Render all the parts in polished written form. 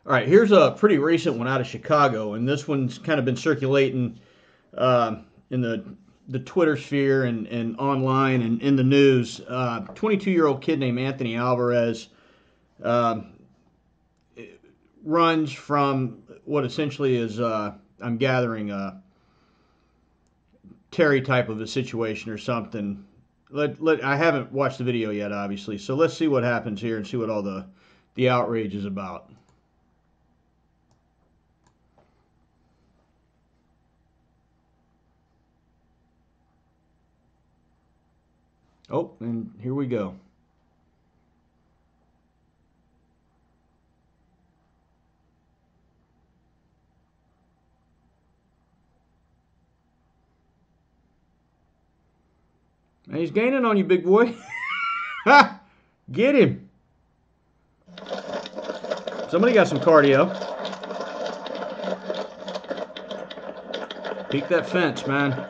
All right, here's a pretty recent one out of Chicago, and this one's kind of been circulating in the Twitter sphere and online and in the news. 22-year-old kid named Anthony Alvarez uh, runs from what essentially is, I'm gathering, a Terry type of a situation or something. I haven't watched the video yet, obviously, so let's see what happens here and see what all the outrage is about. Oh, and here we go. And he's gaining on you, big boy. Ha! Get him. Somebody got some cardio. Peek that fence, man. Hey,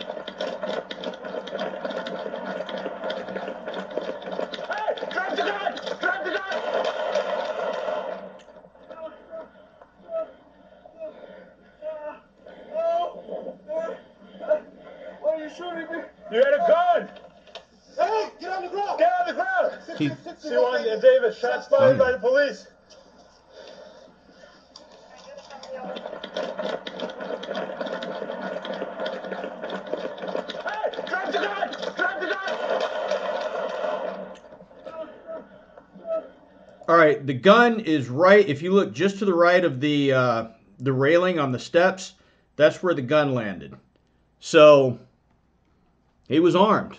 drop the gun! Drop the gun! Why are you shooting me? You had a gun! Hey, get on the ground! Get on the ground! C1 David, shots fired by the police. Hey, drop the gun! Drop the gun! All right, the gun is right. If you look just to the right of the railing on the steps, that's where the gun landed. So he was armed.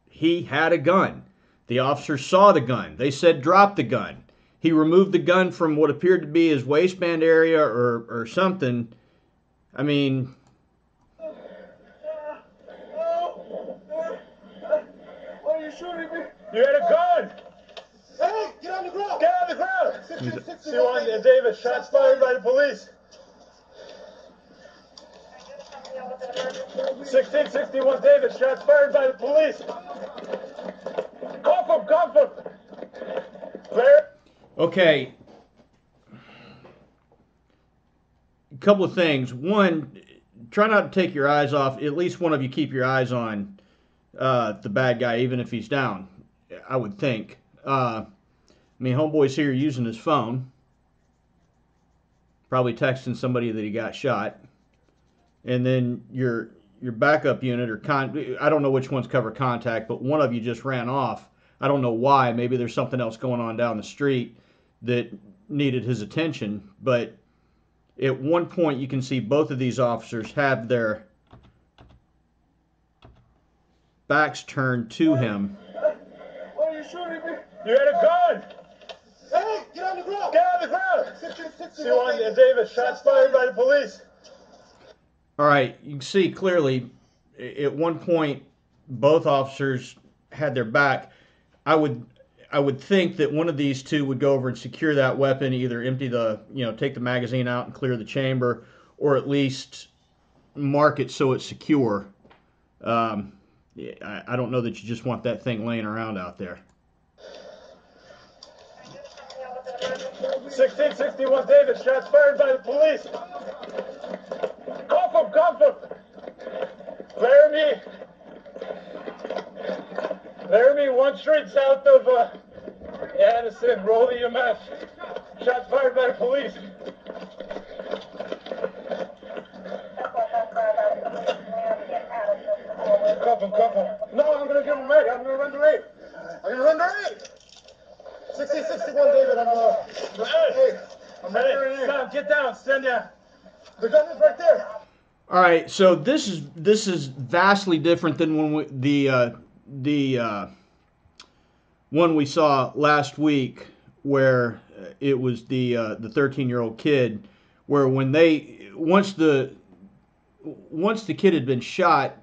He had a gun. The officers saw the gun. They said drop the gun. He removed the gun from what appeared to be his waistband area or something. I mean, Why are you shooting me? You had a gun! Hey, get on the ground! Get on the ground! C1 David, shots fired by the police. 1661 David, shots fired by the police. Cuff him, cuff him. Clear. okay. A couple of things. One, try not to take your eyes off. At least one of you keep your eyes on the bad guy, even if he's down. I would think. I mean, homeboy's here using his phone, probably texting somebody that he got shot, and then your backup unit or I don't know which ones cover contact, but one of you just ran off. I don't know why. Maybe there's something else going on down the street that needed his attention, but at one point you can see both of these officers have their backs turned to him. Why are you shooting me? You had a gun! Hey, get on the ground! Get on the ground! C1 David, shots fired by the police. All right, you can see clearly at one point both officers had their back. I would think that one of these two would go over and secure that weapon, either empty take the magazine out and clear the chamber, or at least mark it so it's secure. I don't know that you just want that thing laying around out there. 1661 David, shots fired by the police. Cuff him, cuff him. Laramie, 1 street south of Addison, roll the EMS. Shots fired by the police. Cuff him, cuff him. No, I'm gonna give him aid. I'm gonna run the raid. I'm gonna run the raid. 1661 David, I'm ready. Sam, get down, stand down. The gun is right there. All right, so this is vastly different than when the one we saw last week, where it was the 13-year-old kid, where once the kid had been shot,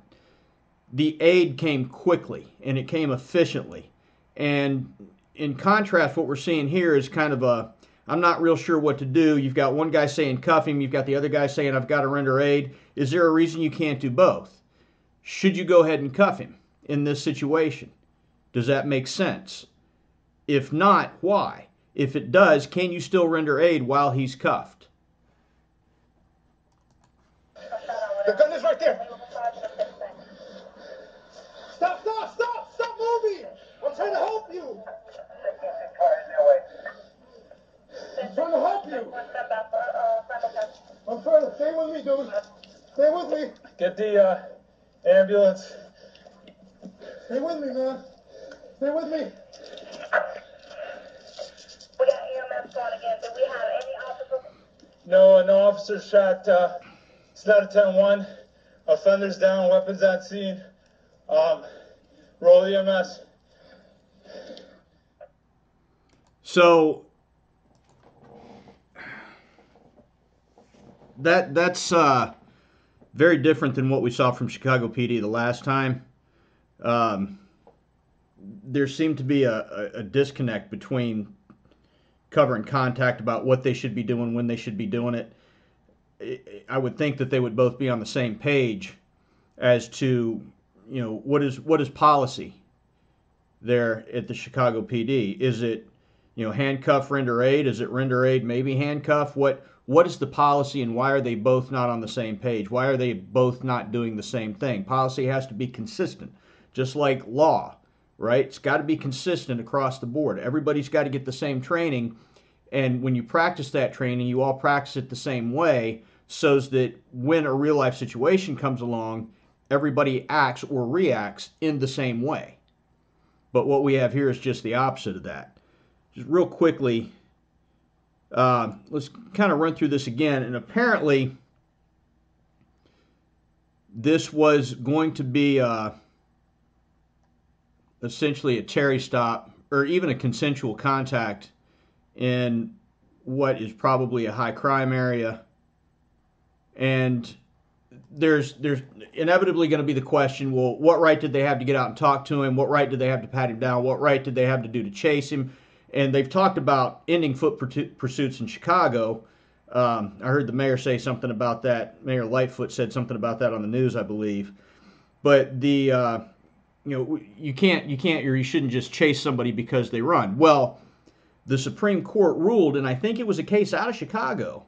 the aid came quickly and it came efficiently. And in contrast, what we're seeing here is kind of a, I'm not real sure what to do. You've got one guy saying cuff him. You've got the other guy saying I've got to render aid. Is there a reason you can't do both? Should you go ahead and cuff him in this situation? Does that make sense? If not, why? If it does, can you still render aid while he's cuffed? The gun is right there. Stop, stop, stop, stop moving. I'm trying to help you. I'm trying to help you. I'm trying to stay with me, dude. Stay with me. Get the ambulance. Stay with me, man. Stay with me. We got EMS going again. Do we have any officers? No officer shot. It's not a 10-1. Offenders down, weapons on scene. Roll EMS. So that's very different than what we saw from Chicago PD the last time. There seemed to be a disconnect between cover and contact about what they should be doing, when they should be doing it. I would think that they would both be on the same page as to, you know, what is policy there at the Chicago PD. Is it, you know, handcuff, render aid? Is it render aid, maybe handcuff? What is the policy, and why are they both not on the same page? Why are they both not doing the same thing? Policy has to be consistent, just like law, right? It's got to be consistent across the board. Everybody's got to get the same training, and when you practice that training, you all practice it the same way, so that when a real life situation comes along, everybody acts or reacts in the same way. But what we have here is just the opposite of that. Just real quickly, let's kind of run through this again. And apparently, this was going to be essentially a Terry stop, or even a consensual contact in what is probably a high crime area. And there's inevitably going to be the question, well, what right did they have to get out and talk to him? What right did they have to pat him down? What right did they have to do to chase him? And they've talked about ending foot pursuits in Chicago. I heard the mayor say something about that. Mayor Lightfoot said something about that on the news, I believe. But the you know, you can't or you shouldn't just chase somebody because they run. Well, the Supreme Court ruled, and I think it was a case out of Chicago,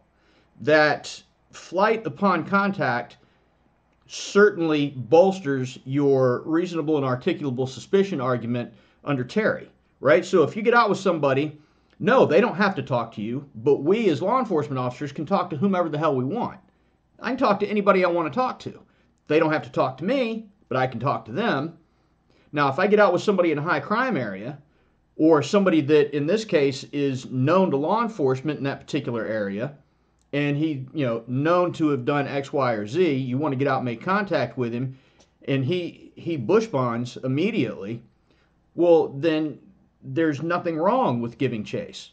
that flight upon contact certainly bolsters your reasonable and articulable suspicion argument under Terry, right? So if you get out with somebody, no, they don't have to talk to you, but we as law enforcement officers can talk to whomever the hell we want. I can talk to anybody I want to talk to. They don't have to talk to me, but I can talk to them. Now, if I get out with somebody in a high crime area, or somebody that in this case is known to law enforcement in that particular area, and he, you know, known to have done X, Y, or Z, you want to get out and make contact with him, and he bush bonds immediately, well, then there's nothing wrong with giving chase.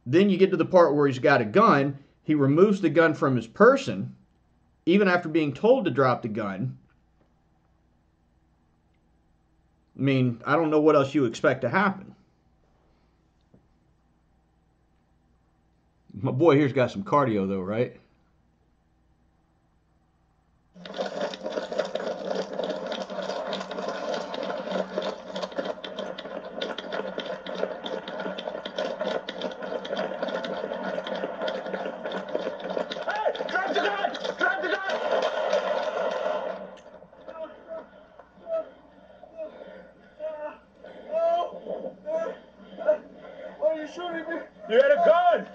Then you get to the part where he's got a gun, he removes the gun from his person, even after being told to drop the gun. I mean, I don't know what else you expect to happen. My boy here's got some cardio though, right? Hey, drop the gun! Drop the gun! Why are you shooting me? You had a gun!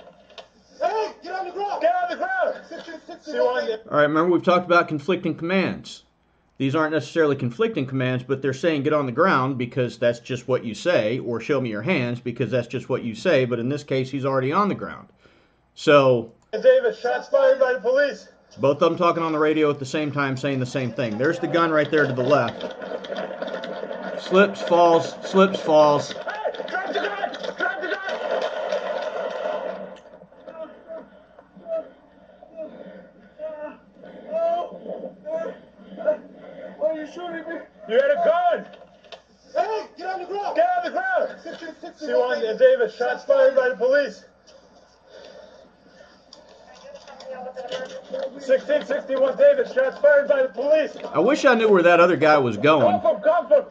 Hey, get on the ground! Get on the ground! 1660. All right, remember we've talked about conflicting commands. These aren't necessarily conflicting commands, but they're saying get on the ground because that's just what you say, or show me your hands because that's just what you say, but in this case he's already on the ground. So, David, shots fired by the police. both of them talking on the radio at the same time saying the same thing. There's the gun right there to the left. Slips, falls, slips, falls. Hey, drop the gun! Drop the gun! Why are you shooting me? You had a gun! Hey, get on the ground! Get on the ground! 1660. David, shots fired by the police. 1661 David, shots fired by the police. I wish I knew where that other guy was going. Come from.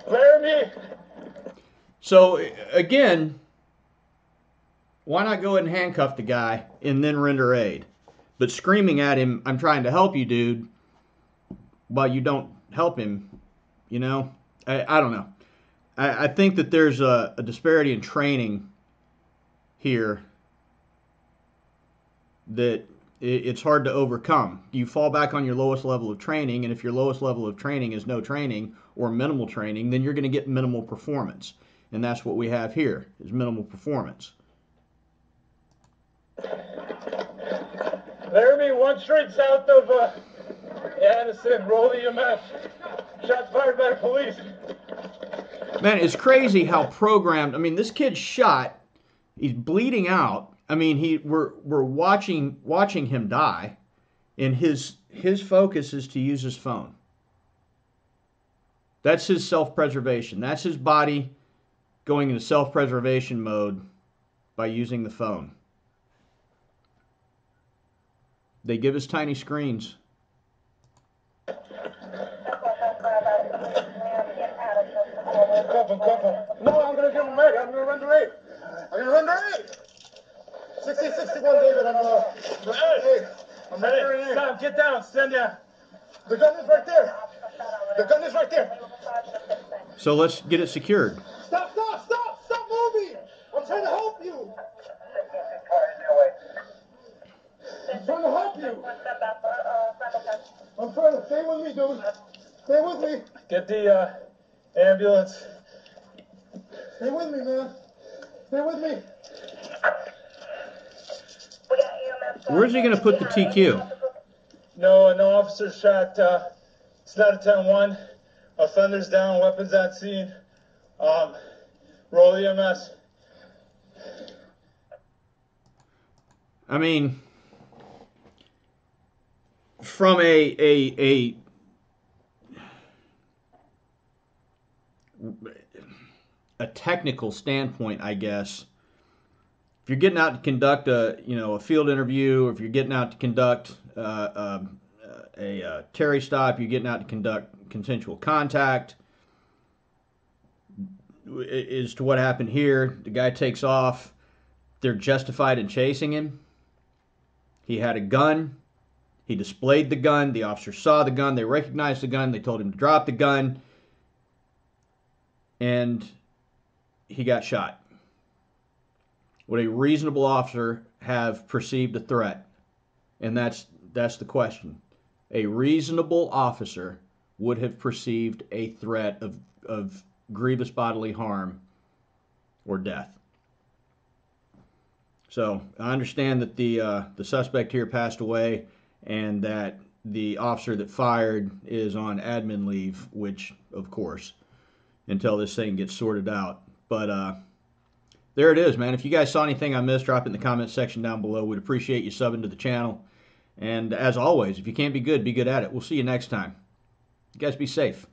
Laramie. So again, why not go ahead and handcuff the guy and then render aid? But screaming at him, "I'm trying to help you, dude," while you don't help him, you know? I don't know. I think that there's a disparity in training here that it's hard to overcome. You fall back on your lowest level of training, and if your lowest level of training is no training or minimal training, then you're going to get minimal performance. And that's what we have here, is minimal performance. Laramie, 1 straight south of Addison, roll the EMF. Shots fired by the police. Man, it's crazy how programmed. I mean, this kid's shot. He's bleeding out. I mean, we're watching him die, and his focus is to use his phone. That's his self-preservation. That's his body going into self-preservation mode by using the phone. They give us tiny screens. Cuff him, cuff him. No, I'm gonna give him aid. I'm gonna render aid. I'm gonna render aid. 6061 David, I'm rendering aid. Sam, get down, send ya. The gun is right there. The gun is right there. So let's get it secured. Stop moving. I'm trying to help you. I'm trying to help you. I'm trying to stay with me, dude. Stay with me. Get the ambulance. Stay with me, man. Stay with me. Where's he going to put the TQ? No officer shot. It's not a 10-1. Offenders down, weapons on scene. Roll EMS. I mean, from a technical standpoint, I guess, if you're getting out to conduct a field interview, or if you're getting out to conduct a Terry stop, you're getting out to conduct consensual contact. As to what happened here, the guy takes off. They're justified in chasing him. He had a gun. He displayed the gun. The officer saw the gun. They recognized the gun. They told him to drop the gun. And he got shot. Would a reasonable officer have perceived a threat? And that's the question. A reasonable officer would have perceived a threat of grievous bodily harm or death. So I understand that the suspect here passed away, and that the officer that fired is on admin leave, which, of course, until this thing gets sorted out. But there it is, man. If you guys saw anything I missed, drop it in the comments section down below. We'd appreciate you subbing to the channel. And as always, if you can't be good at it. We'll see you next time. You guys be safe.